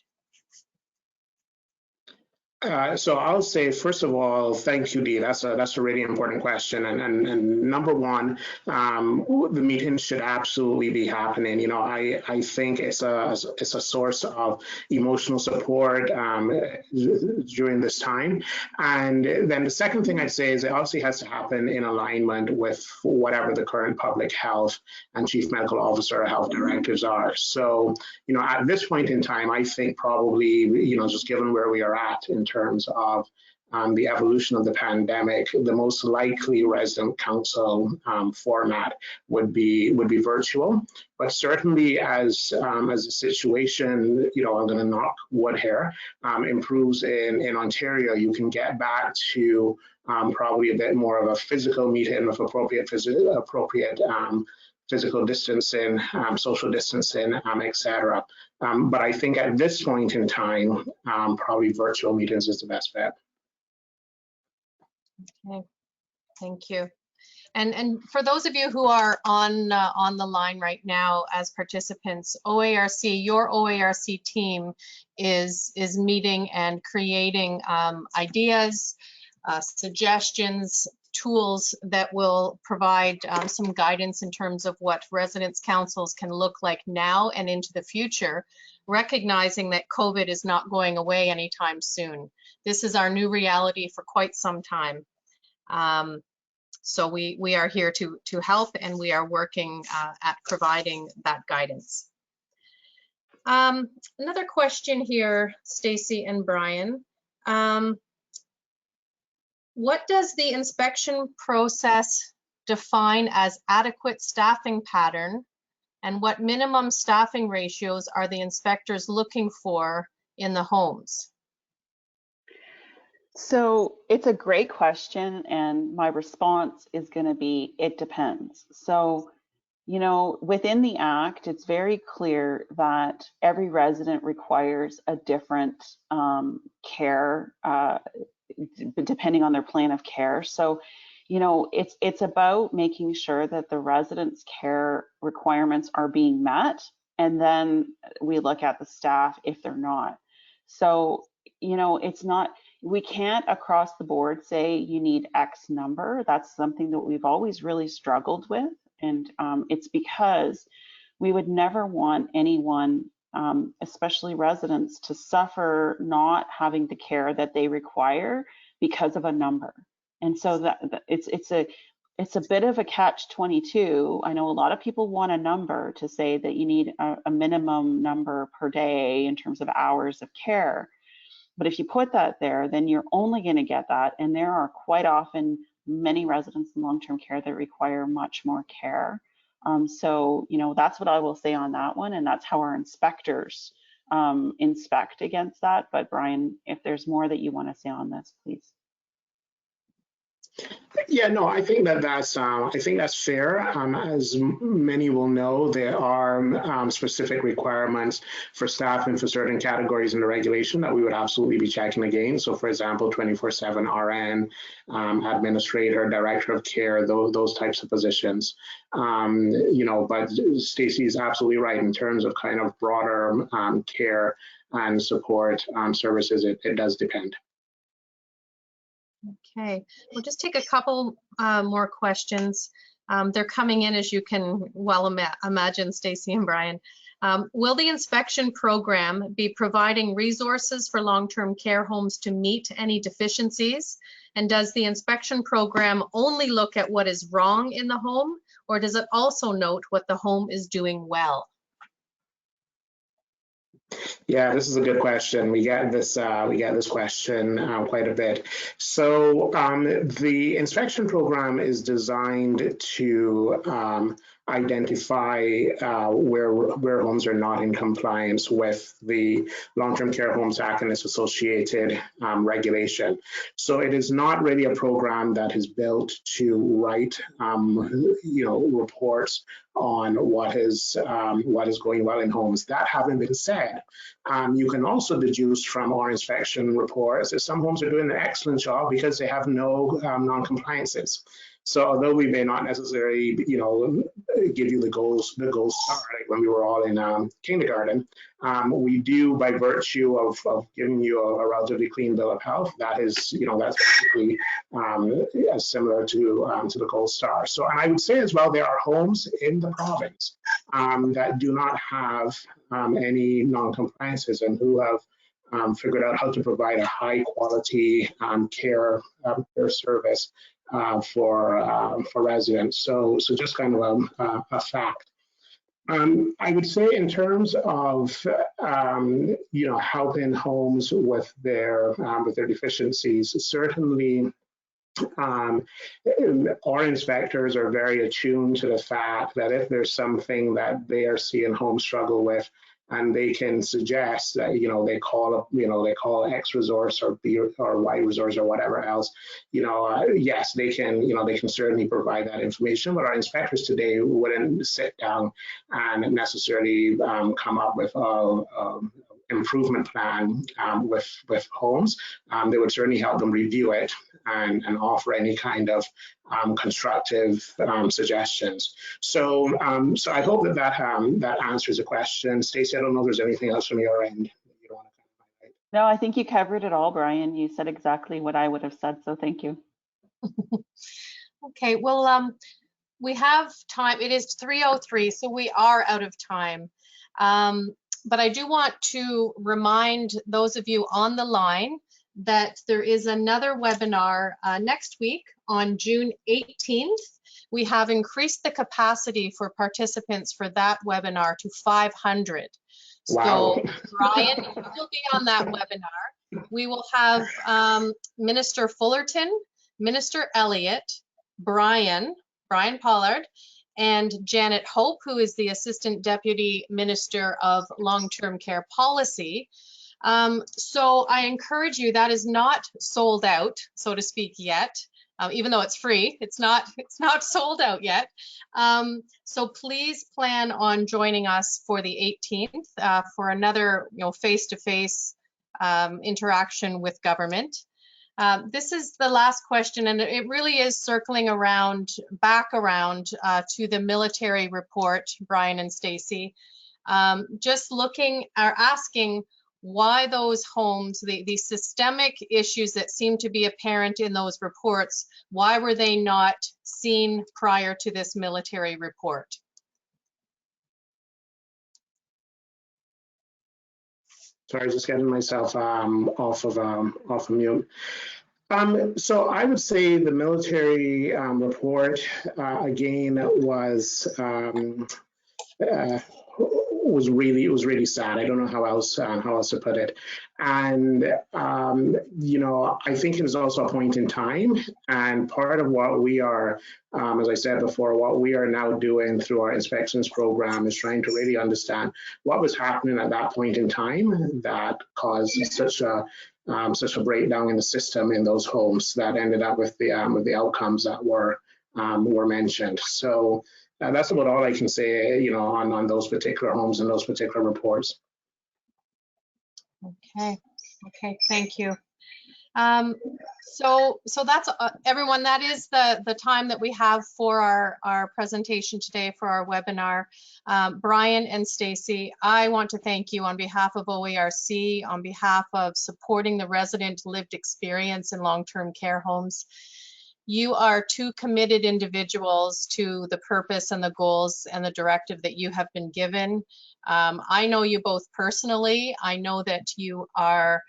So I'll say, first of all, thank you, Dee. That's a really important question. And number one, the meetings should absolutely be happening. You know, I think it's a source of emotional support during this time. And then the second thing I'd say is it obviously has to happen in alignment with whatever the current public health and chief medical officer or health directives are. So, you know, at this point in time, I think probably, you know, just given where we are at in terms of the evolution of the pandemic, the most likely resident council format would be virtual. But certainly, as the situation, you know, I'm going to knock wood here, improves in Ontario, you can get back to probably a bit more of a physical meeting with appropriate physical distancing, social distancing, etc. But I think at this point in time, probably virtual meetings is the best bet. Okay, thank you. And for those of you who are on the line right now as participants, OARC, your OARC team is meeting and creating ideas, suggestions, tools that will provide some guidance in terms of what residence councils can look like now and into the future, recognizing that COVID is not going away anytime soon. This is our new reality for quite some time. So we are here to help, and we are working at providing that guidance. Another question here, Stacey and Brian. What does the inspection process define as adequate staffing pattern, and what minimum staffing ratios are the inspectors looking for in the homes? So it's a great question, and my response is going to be, it depends. So, you know, within the Act, it's very clear that every resident requires a different care depending on their plan of care. So, you know, it's about making sure that the residents' care requirements are being met, and then we look at the staff if they're not. So, you know, it's not, we can't across the board say you need X number. That's something that we've always really struggled with. And it's because we would never want anyone, especially residents, to suffer not having the care that they require because of a number. And so that it's a bit of a catch-22. I know a lot of people want a number to say that you need a minimum number per day in terms of hours of care. But if you put that there, then you're only going to get that. And there are quite often many residents in long-term care that require much more care. So, you know, that's what I will say on that one. And that's how our inspectors inspect against that. But Brian, if there's more that you want to say on this, please. Yeah, no, I think that's fair. As many will know, there are specific requirements for staff and for certain categories in the regulation that we would absolutely be checking again. So, for example, 24/7 RN, administrator, director of care, those types of positions. You know, but Stacey is absolutely right in terms of kind of broader care and support services. It does depend. Okay, we'll just take a couple more questions. They're coming in, as you can well imagine, Stacey and Brian. Will the inspection program be providing resources for long-term care homes to meet any deficiencies? And does the inspection program only look at what is wrong in the home, or does it also note what the home is doing well? Yeah, this is a good question. We get this question quite a bit. So the inspection program is designed to identify where homes are not in compliance with the Long-Term Care Homes Act and its associated regulation. So it is not really a program that is built to write, reports on what is going well in homes. That having been said, you can also deduce from our inspection reports that some homes are doing an excellent job because they have no non-compliances. So although we may not necessarily, give you the gold star, like when we were all in kindergarten, we do, by virtue of giving you a relatively clean bill of health, that is, that's basically similar to the gold star. So, and I would say as well, there are homes in the province that do not have any non-compliances and who have figured out how to provide a high quality care service for residents. So just kind of a fact. I would say in terms of helping homes with their deficiencies, certainly our inspectors are very attuned to the fact that if there's something that they are seeing homes struggle with, and they can suggest that they call X resource or B or Y resource or whatever else, yes, they can certainly provide that information. But our inspectors today wouldn't sit down and necessarily come up with a improvement plan with homes. They would certainly help them review it and offer any kind of constructive suggestions. So I hope that answers the question. Stacey, I don't know if there's anything else from your end that you want to highlight. No, I think you covered it all, Brian. You said exactly what I would have said, so thank you. Okay, well, we have time. It is 3:03, so we are out of time. But I do want to remind those of you on the line that there is another webinar next week on June 18th. We have increased the capacity for participants for that webinar to 500. Wow. So Brian will be on that webinar. We will have Minister Fullerton, Minister Elliott, Brian Pollard, and Janet Hope, who is the Assistant Deputy Minister of Long-Term Care Policy. So I encourage you, that is not sold out, so to speak, yet. Even though it's free, it's not sold out yet. So please plan on joining us for the 18th for another face-to-face interaction with government. This is the last question, and it really is circling back around to the military report, Brian and Stacey. Just asking why those homes, the systemic issues that seem to be apparent in those reports, why were they not seen prior to this military report? Sorry, just getting myself off of mute. So I would say the military report again was really sad. I don't know how else to put it. And I think it is also a point in time. And part of what we are, as I said before, what we are now doing through our inspections program is trying to really understand what was happening at that point in time that caused such a breakdown in the system in those homes that ended up with the outcomes that were mentioned. So that's about all I can say, on those particular homes and those particular reports. Okay, thank you. So that's everyone. That is the time that we have for our presentation today for our webinar. Brian and Stacey, I want to thank you on behalf of OARC, on behalf of supporting the resident lived experience in long-term care homes. You are two committed individuals to the purpose and the goals and the directive that you have been given. I know you both personally. I know that you are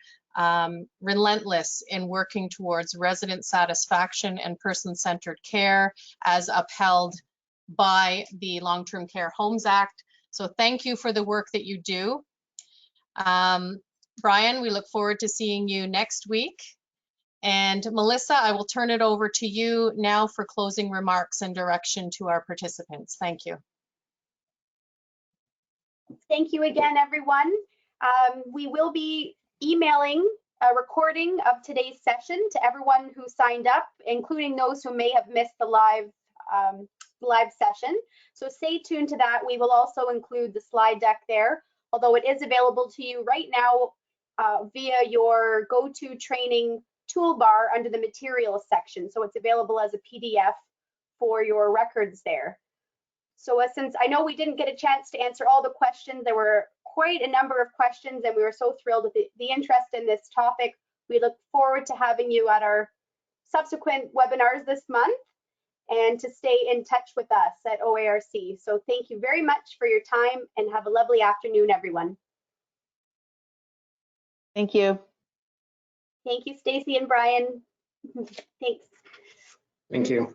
relentless in working towards resident satisfaction and person-centered care as upheld by the Long-Term Care Homes Act. So thank you for the work that you do. Brian, we look forward to seeing you next week. And Melissa, I will turn it over to you now for closing remarks and direction to our participants. Thank you. Thank you again, everyone. We will be emailing a recording of today's session to everyone who signed up, including those who may have missed the live session. So stay tuned to that. We will also include the slide deck there, although it is available to you right now via your GoToTraining toolbar under the materials section. So it's available as a PDF for your records there. So since I know we didn't get a chance to answer all the questions, there were quite a number of questions, and we were so thrilled with the interest in this topic. We look forward to having you at our subsequent webinars this month and to stay in touch with us at OARC. So thank you very much for your time and have a lovely afternoon, everyone. Thank you. Thank you, Stacey and Brian. Thanks. Thank you.